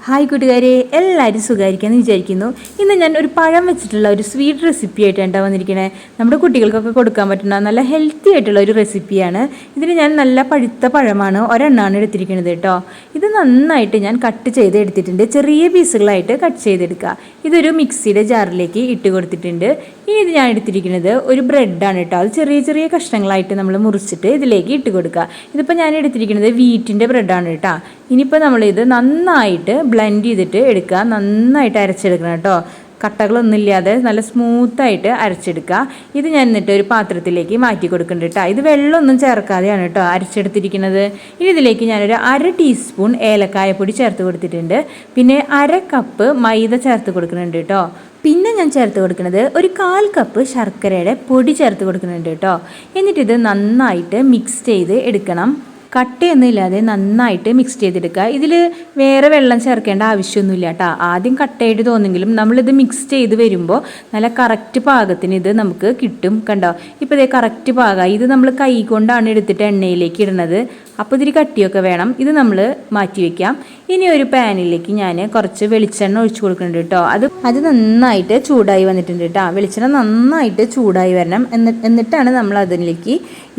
Hi കൂട്ടുകാരെ, എല്ലാവരും സുഖമായിരിക്കാമെന്ന് വിചാരിക്കുന്നു. ഇന്ന് ഞാൻ ഒരു പഴം വെച്ചിട്ടുള്ള ഒരു സ്വീറ്റ് റെസിപ്പി ആയിട്ടാണ് വന്നിരിക്കണേ. നമ്മുടെ കുട്ടികൾക്കൊക്കെ കൊടുക്കാൻ പറ്റുന്ന നല്ല ഹെൽത്തി ആയിട്ടുള്ള ഒരു റെസിപ്പിയാണ്. ഇതിന് ഞാൻ നല്ല പഴുത്ത പഴമാണ് ഒരെണ്ണമാണ് എടുത്തിരിക്കുന്നത് കേട്ടോ. ഇത് നന്നായിട്ട് ഞാൻ കട്ട് ചെയ്ത് എടുത്തിട്ടുണ്ട്. ചെറിയ പീസുകളായിട്ട് കട്ട് ചെയ്തെടുക്കുക. ഇതൊരു മിക്സിയുടെ ജാറിലേക്ക് ഇട്ട് കൊടുത്തിട്ടുണ്ട്. ഇനി ഇത് ഞാൻ എടുത്തിരിക്കുന്നത് ഒരു ബ്രെഡാണ് കേട്ടോ. അത് ചെറിയ ചെറിയ കഷ്ണങ്ങളായിട്ട് നമ്മൾ മുറിച്ചിട്ട് ഇതിലേക്ക് ഇട്ട് കൊടുക്കുക. ഇതിപ്പോൾ ഞാൻ എടുത്തിരിക്കുന്നത് വീറ്റിൻ്റെ ബ്രെഡാണ് കേട്ടോ. ഇനിയിപ്പോൾ നമ്മളിത് നന്നായിട്ട് ബ്ലെൻഡ് ചെയ്തിട്ട് എടുക്കുക. നന്നായിട്ട് അരച്ചെടുക്കണം കേട്ടോ. കട്ടകളൊന്നുമില്ലാതെ നല്ല സ്മൂത്തായിട്ട് അരച്ചെടുക്കുക. ഇത് ഞാൻ എന്നിട്ട് ഒരു പാത്രത്തിലേക്ക് മാറ്റി കൊടുക്കുന്നുണ്ട് കേട്ടോ. ഇത് വെള്ളമൊന്നും ചേർക്കാതെയാണ് കേട്ടോ അരച്ചെടുത്തിരിക്കുന്നത്. ഇനി ഇതിലേക്ക് ഞാനൊരു 1/2 ടീസ്പൂൺ ഏലക്കായപ്പൊടി ചേർത്ത് കൊടുത്തിട്ടുണ്ട്. പിന്നെ 1/2 കപ്പ് മൈദ ചേർത്ത് കൊടുക്കുന്നുണ്ട് കേട്ടോ. പിന്നെ ഞാൻ ചേർത്ത് കൊടുക്കുന്നത് ഒരു 1/4 കപ്പ് ശർക്കരയുടെ പൊടി ചേർത്ത് കൊടുക്കുന്നുണ്ട് കേട്ടോ. എന്നിട്ടിത് നന്നായിട്ട് മിക്സ് ചെയ്ത് എടുക്കണം. കട്ടയൊന്നും ഇല്ലാതെ നന്നായിട്ട് മിക്സ് ചെയ്തെടുക്കുക. ഇതിൽ വേറെ വെള്ളം ചേർക്കേണ്ട ആവശ്യമൊന്നുമില്ല കേട്ടോ. ആദ്യം കട്ടയായിട്ട് തോന്നെങ്കിലും നമ്മളിത് മിക്സ് ചെയ്ത് വരുമ്പോൾ നല്ല കറക്റ്റ് പാകത്തിന് ഇത് നമുക്ക് കിട്ടും. കണ്ടോ, ഇപ്പോൾ ഇതേ കറക്റ്റ് പാകമായി. ഇത് നമ്മൾ കൈ കൊണ്ടാണ് എടുത്തിട്ട് എണ്ണയിലേക്ക് ഇടുന്നത്. അപ്പോൾ ഇതിരി കട്ടിയൊക്കെ വേണം. ഇത് നമ്മൾ മാറ്റി വയ്ക്കാം. ഇനി ഒരു പാനിലേക്ക് ഞാൻ കുറച്ച് വെളിച്ചെണ്ണ ഒഴിച്ചു കൊടുക്കുന്നുണ്ട് കേട്ടോ. അത് നന്നായിട്ട് ചൂടായി വന്നിട്ടുണ്ട് കേട്ടോ. വെളിച്ചെണ്ണ നന്നായിട്ട് ചൂടായി വരണം. എന്നിട്ടാണ് നമ്മൾ അതിലേക്ക്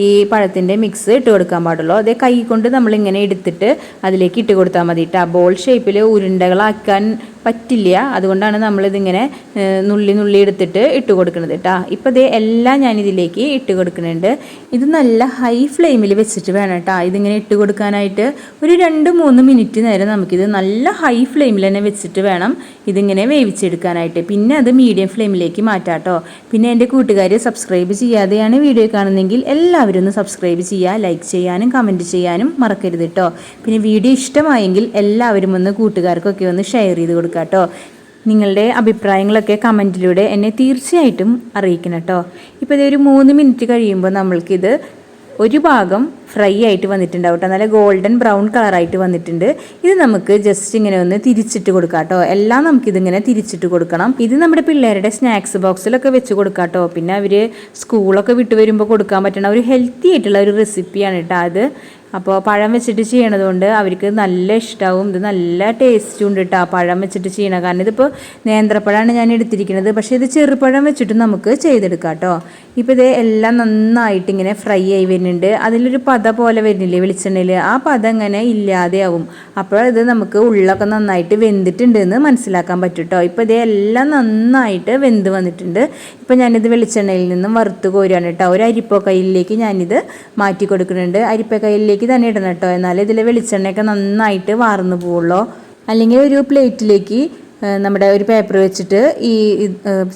ഈ പഴത്തിൻ്റെ മിക്സ് ഇട്ട് കൊടുക്കാൻ പാടുള്ളൂ. അതേ കൈ കൊണ്ട് നമ്മളിങ്ങനെ എടുത്തിട്ട് അതിലേക്ക് ഇട്ട് കൊടുത്താൽ മതി കേട്ടോ. ബോൾ ഷേപ്പിൽ ഉരുണ്ടകളാക്കാൻ പറ്റില്ല. അതുകൊണ്ടാണ് നമ്മളിതിങ്ങനെ നുള്ളി എടുത്തിട്ട് ഇട്ട് കൊടുക്കുന്നത് കേട്ടോ. ഇപ്പോൾ ഇതേ എല്ലാം ഞാനിതിലേക്ക് ഇട്ട് കൊടുക്കുന്നുണ്ട്. ഇത് നല്ല ഹൈ ഫ്ലെയിമിൽ വെച്ചിട്ട് വേണം കേട്ടോ ഇതിങ്ങനെ ഇട്ട് കൊടുക്കാനായിട്ട്. ഒരു 2-3 മിനിറ്റ് നേരം നമുക്കിത് നല്ല ഹൈ ഫ്ലെയിമിൽ തന്നെ വെച്ചിട്ട് വേണം ഇതിങ്ങനെ വേവിച്ചെടുക്കാനായിട്ട്. പിന്നെ അത് മീഡിയം ഫ്ലെയിമിലേക്ക് മാറ്റാം കേട്ടോ. പിന്നെ എൻ്റെ കൂട്ടുകാർ സബ്സ്ക്രൈബ് ചെയ്യാതെയാണ് വീഡിയോ കാണുന്നതെങ്കിൽ എല്ലാവരും ഒന്ന് സബ്സ്ക്രൈബ് ചെയ്യുക, ലൈക്ക് ചെയ്യാനും കമൻറ്റ് ചെയ്യാനും മറക്കരുത് കേട്ടോ. പിന്നെ വീഡിയോ ഇഷ്ടമായെങ്കിൽ എല്ലാവരും ഒന്ന് കൂട്ടുകാർക്കൊക്കെ ഒന്ന് ഷെയർ ചെയ്ത് കൊടുക്കുക കേട്ടോ. നിങ്ങളുടെ അഭിപ്രായങ്ങളൊക്കെ കമൻറ്റിലൂടെ എന്നെ തീർച്ചയായിട്ടും അറിയിക്കണം കേട്ടോ. ഇപ്പോൾ ഇതൊരു 3 മിനിറ്റ് കഴിയുമ്പോൾ നമ്മൾക്കിത് ഒരു ഭാഗം ഫ്രൈ ആയിട്ട് വന്നിട്ടുണ്ടാവും കേട്ടോ. നല്ല ഗോൾഡൻ ബ്രൗൺ കളറായിട്ട് വന്നിട്ടുണ്ട്. ഇത് നമുക്ക് ജസ്റ്റ് ഇങ്ങനെ ഒന്ന് തിരിച്ചിട്ട് കൊടുക്കാം കേട്ടോ. എല്ലാം നമുക്കിതിങ്ങനെ തിരിച്ചിട്ട് കൊടുക്കണം. ഇത് നമ്മുടെ പിള്ളേരുടെ സ്നാക്സ് ബോക്സിലൊക്കെ വെച്ച് കൊടുക്കാം കേട്ടോ. പിന്നെ അവർ സ്കൂളൊക്കെ വിട്ട് വരുമ്പോൾ കൊടുക്കാൻ പറ്റുന്ന ഒരു ഹെൽത്തി ആയിട്ടുള്ള ഒരു റെസിപ്പിയാണ് കേട്ടോ അത്. അപ്പോൾ പഴം വെച്ചിട്ട് ചെയ്യണതുകൊണ്ട് അവർക്ക് നല്ല ഇഷ്ടമാവും. ഇത് നല്ല ടേസ്റ്റും ഉണ്ട് കേട്ടോ പഴം വെച്ചിട്ട് ചെയ്യണം. കാരണം ഇതിപ്പോൾ നേന്ത്രപ്പഴമാണ് ഞാൻ എടുത്തിരിക്കുന്നത്. പക്ഷേ ഇത് ചെറുപഴം വെച്ചിട്ട് നമുക്ക് ചെയ്തെടുക്കാം കേട്ടോ. ഇപ്പോൾ ഇത് എല്ലാം നന്നായിട്ട് ഇങ്ങനെ ഫ്രൈ ആയി വരുന്നുണ്ട്. അതിലൊരു പത പോലെ വരുന്നില്ലേ വെളിച്ചെണ്ണയിൽ, ആ പത ഇങ്ങനെ ഇല്ലാതെയാവും. അപ്പോൾ ഇത് നമുക്ക് ഉള്ളൊക്കെ നന്നായിട്ട് വെന്തിട്ടുണ്ട് എന്ന് മനസ്സിലാക്കാൻ പറ്റും കേട്ടോ. ഇപ്പോൾ ഇത് എല്ലാം നന്നായിട്ട് വെന്ത് വന്നിട്ടുണ്ട്. ഇപ്പോൾ ഞാനിത് വെളിച്ചെണ്ണയിൽ നിന്നും വറുത്ത് കോരുകയാണ് കേട്ടോ. ഒരു അരിപ്പ കയ്യിലേക്ക് ഞാനിത് മാറ്റി കൊടുക്കുന്നുണ്ട്. അരിപ്പ കയ്യിലേക്ക് തന്നെ ഇടണം കേട്ടോ. എന്നാൽ ഇതിൽ വെളിച്ചെണ്ണയൊക്കെ നന്നായിട്ട് വാർന്നു പോവുള്ളൂ. അല്ലെങ്കിൽ ഒരു പ്ലേറ്റിലേക്ക് നമ്മുടെ ഒരു പേപ്പർ വെച്ചിട്ട് ഈ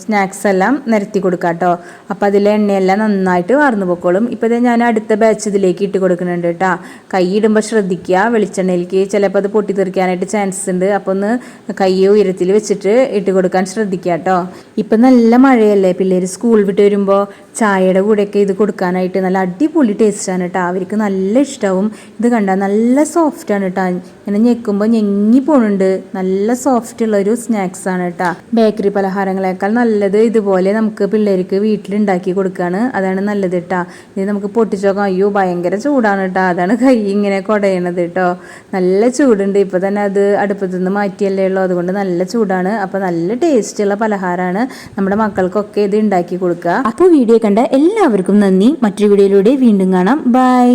സ്നാക്സ് എല്ലാം നിരത്തി കൊടുക്കാം കേട്ടോ. അപ്പോൾ അതിലെ എണ്ണയെല്ലാം നന്നായിട്ട് വാർന്നു പോക്കോളും. ഇപ്പോൾ ഞാൻ അടുത്ത ബാച്ച് ഇതിലേക്ക് ഇട്ട് കൊടുക്കുന്നുണ്ട് കേട്ടോ. കൈ ഇടുമ്പോൾ ശ്രദ്ധിക്കുക, വെളിച്ചെണ്ണയിലേക്ക് ചിലപ്പോൾ അത് പൊട്ടിത്തെറിക്കാനായിട്ട് ചാൻസ് ഉണ്ട്. അപ്പോൾ ഒന്ന് കൈ ഉയരത്തിൽ വെച്ചിട്ട് ഇട്ട് കൊടുക്കാൻ ശ്രദ്ധിക്കുക കേട്ടോ. ഇപ്പം നല്ല മഴയല്ലേ, പിള്ളേർ സ്കൂൾ വിട്ട് വരുമ്പോൾ ചായയുടെ കൂടെയൊക്കെ ഇത് കൊടുക്കാനായിട്ട് നല്ല അടിപൊളി ടേസ്റ്റാണ് കേട്ടോ. അവർക്ക് നല്ല ഇഷ്ടമാവും. ഇത് കണ്ടാൽ നല്ല സോഫ്റ്റാണ് കേട്ടോ. ഇങ്ങനെ ഞെക്കുമ്പോൾ ഞെങ്ങി പോകുന്നുണ്ട്. നല്ല സോഫ്റ്റുള്ളൊരു സ്നാക്സാണ് കേട്ടോ. ബേക്കറി പലഹാരങ്ങളെക്കാൾ നല്ലത് ഇതുപോലെ നമുക്ക് പിള്ളേർക്ക് വീട്ടിലുണ്ടാക്കി കൊടുക്കുകയാണ്. അതാണ് നല്ലത് കേട്ടോ. ഇത് നമുക്ക് പൊട്ടിച്ചോക്കാം. അയ്യോ ഭയങ്കര ചൂടാണ് കേട്ടോ. അതാണ് കൈ ഇങ്ങനെ കുടയണത് കേട്ടോ. നല്ല ചൂടുണ്ട്. ഇപ്പോൾ തന്നെ അത് അടുപ്പത്തുനിന്ന് മാറ്റിയല്ലേ ഉള്ളൂ. അതുകൊണ്ട് നല്ല ചൂടാണ്. അപ്പോൾ നല്ല ടേസ്റ്റുള്ള പലഹാരമാണ്. നമ്മുടെ മക്കൾക്കൊക്കെ ഇത് ഉണ്ടാക്കി കൊടുക്കുക. അപ്പോൾ വീഡിയോ കണ്ട എല്ലാവർക്കും നന്ദി. മറ്റൊരു വീഡിയോയിലൂടെ വീണ്ടും കാണാം. ബൈ.